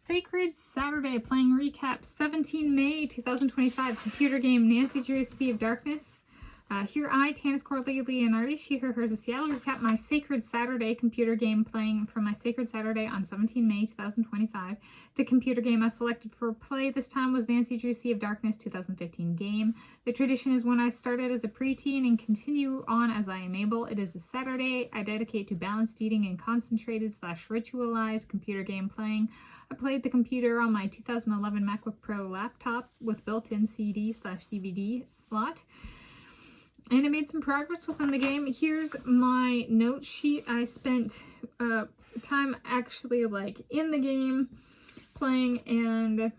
Sacred Saturday, playing recap 17 May 2025, computer game Nancy Drew's Sea of Darkness. Here I, Tanis Coralee Leonhardi, she, her, hers of Seattle, recap my Sacred Saturday computer game playing from my Sacred Saturday on 17 May 2025. The computer game I selected for play this time was Nancy Drew's Sea of Darkness 2015 game. The tradition is when I started as a preteen and continue on as I am able. It is a Saturday I dedicate to balanced eating and concentrated / ritualized computer game playing. I played the computer on my 2011 MacBook Pro laptop with built-in CD/DVD slot. And I made some progress within the game. Here's my note sheet. I spent time actually in the game playing, and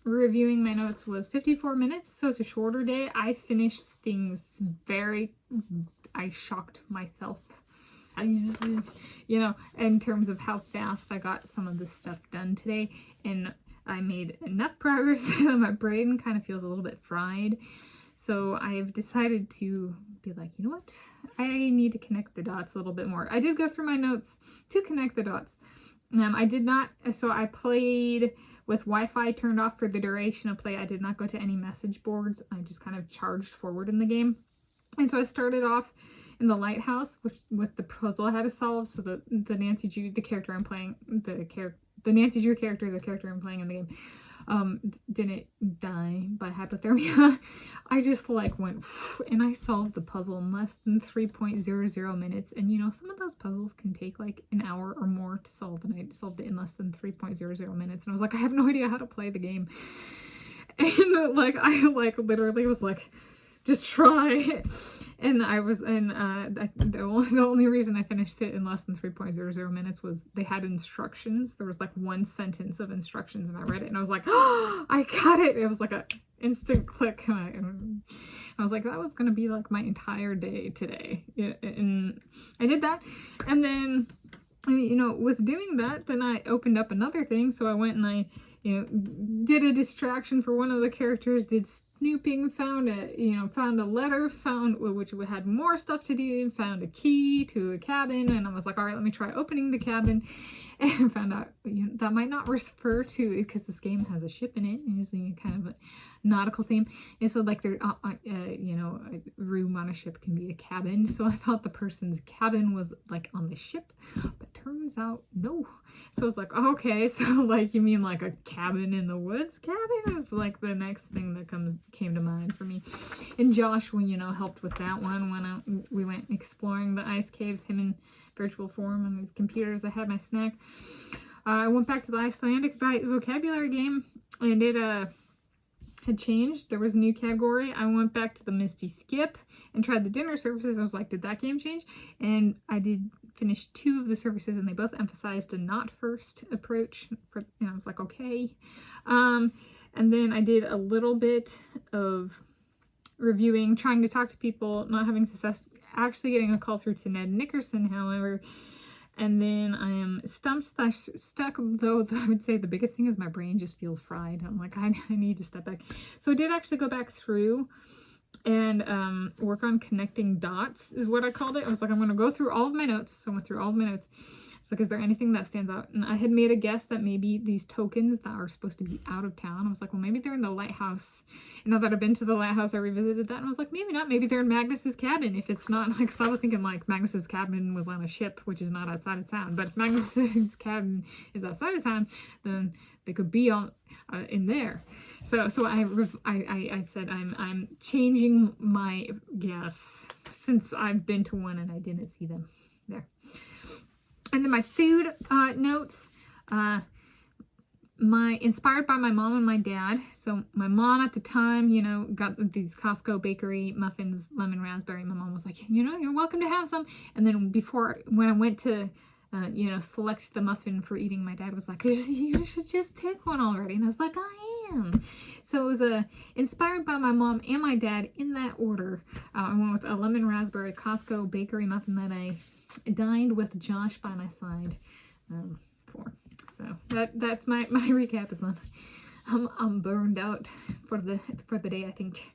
reviewing my notes was 54 minutes, so it's a shorter day. I finished things I shocked myself, in terms of how fast I got some of this stuff done today. And I made enough progress that my brain kind of feels a little bit fried. So I've decided to be like, you know what? I need to connect the dots a little bit more. I did go through my notes to connect the dots. I played with Wi-Fi turned off for the duration of play. I did not go to any message boards. I just kind of charged forward in the game. And so I started off in the lighthouse with the puzzle I had to solve. So the Nancy Drew, the character I'm playing, the Nancy Drew character, the character I'm playing in the game, didn't die by hypothermia. I just went and I solved the puzzle in less than 3.00 minutes. And some of those puzzles can take an hour or more to solve, and I solved it in less than 3.00 minutes. And I was like, I have no idea how to play the game. And I literally was like, just try. And the only reason I finished it in less than 3.00 minutes was they had instructions. There was one sentence of instructions, and I read it and I was like, oh, I got it. It was like a instant click. And I was like, that was going to be my entire day today. And I did that. And then, with doing that, then I opened up another thing. So I went and I, did a distraction for one of the characters, did snooping, found a letter, which had more stuff to do, found a key to a cabin, and I was like, all right, let me try opening the cabin, and found out that might not refer to, because this game has a ship in it, and it's kind of a nautical theme, and so there, a room on a ship can be a cabin, so I thought the person's cabin was on the ship, but turns out no. So I was like, oh, okay, so you mean a cabin in the woods? Cabin is the next thing that came to mind for me. And Josh, helped with that one when we went exploring the ice caves, him in virtual form on his computers. I had my snack. I went back to the Icelandic vocabulary game, and it had changed. There was a new category. I went back to the Misty Skip and tried the dinner services. I was like, did that game change? And I did finish 2 of the services, and they both emphasized a not first approach. And I was like, okay. And then I did a little bit of reviewing, trying to talk to people, not having success, actually getting a call through to Ned Nickerson, however. And then I am stuck, though I would say the biggest thing is my brain just feels fried. I'm like, I need to step back. So I did actually go back through and work on connecting dots, is what I called it. I was like, I'm going to go through all of my notes. So I went through all of my notes. It's like, is there anything that stands out? And I had made a guess that maybe these tokens that are supposed to be out of town, I was like, well, maybe they're in the lighthouse. And now that I've been to the lighthouse, I revisited that, and I was like, maybe not. Maybe they're in Magnus's cabin. If it's not, because I was thinking Magnus's cabin was on a ship, which is not outside of town. But if Magnus's cabin is outside of town, then they could be on in there. So I said I'm changing my guess, since I've been to one and I didn't see them there. And then my food notes, inspired by my mom and my dad. So my mom at the time, got these Costco bakery muffins, lemon raspberry. My mom was like, you're welcome to have some. And then when I went to, select the muffin for eating, my dad was like, you should just take one already. And I was like, I am. So it was inspired by my mom and my dad in that order. I went with a lemon raspberry Costco bakery muffin that I dined with Josh by my side for. So that's my recap is done. I'm burned out for the day, I think.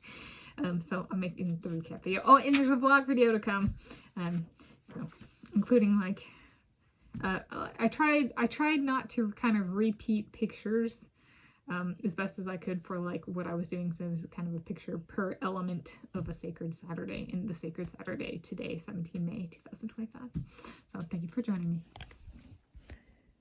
So I'm making the recap video. Oh, and there's a vlog video to come. So including I tried not to kind of repeat pictures as best as I could for like what I was doing. So it was kind of a picture per element of a sacred Saturday, and the sacred Saturday today, 17 May 2025. So thank you for joining me.